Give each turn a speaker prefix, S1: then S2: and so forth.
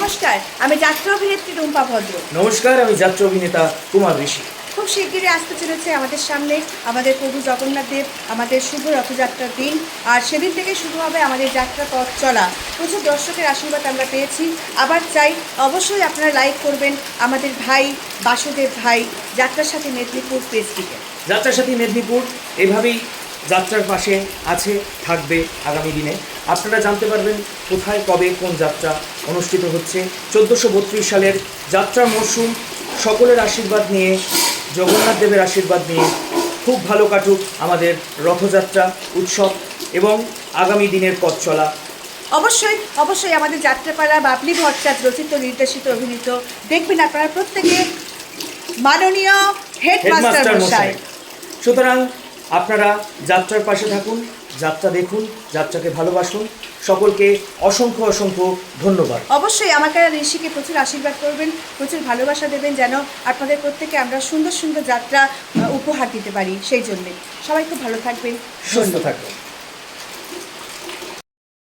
S1: নমস্কার, আমি যাত্রা অভিনেত্রী রুম্পা ভদ্র।
S2: নমস্কার, আমি যাত্রা অভিনেতা কুমার ঋষি।
S1: খুব শিগগিরই আসতে চলেছে আমাদের সামনে আমাদের প্রভু জগন্নাথ দেব, আমাদের শুভ রথযাত্রার দিন। আর সেদিন থেকে শুরু হবে আমাদের যাত্রা পথ চলা। প্রচুর দর্শকের আশীর্বাদ আমরা পেয়েছি। আবার চাই অবশ্যই আপনারা লাইক করবেন আমাদের ভাই বাসুদেব ভাই যাত্রার সাথে মেদিনীপুর পেজটিকে।
S2: যাত্রার সাথী মেদিনীপুর এভাবেই যাত্রার পাশে আছে, থাকবে আগামী দিনে। আপনারা জানতে পারবেন কোথায় কবে কোন যাত্রা অনুষ্ঠিত হচ্ছে। 1432 সালের যাত্রা মরশুম সকলের আশীর্বাদ নিয়ে, জগন্নাথ দেবের আশীর্বাদ নিয়ে খুব ভালো কাটুক আমাদের রথযাত্রা উৎসব এবং আগামী দিনের পথ চলা।
S1: অবশ্যই অবশ্যই আমাদের যাত্রাপালা বাবলি ভট্টাচার্য রচিত, নির্দেশিত, অভিনীত দেখবেন আপনারা প্রত্যেকে, মাননীয় হেডমাস্টার মশাই।
S2: সুতরাং আপনারা যাত্রার পাশে থাকুন, যাত্রা দেখুন, যাত্রাকে ভালোবাসুন। সকলকে অসংখ্য অসংখ্য ধন্যবাদ।
S1: অবশ্যই আমাকে আর ঋষিকে প্রচুর আশীর্বাদ করবেন, প্রচুর ভালোবাসা দেবেন, যেন আপনাদের প্রত্যেকে আমরা সুন্দর সুন্দর যাত্রা উপহার দিতে পারি। সেই জন্যে সবাই খুব ভালো থাকবেন,
S2: সুস্থ থাকবেন।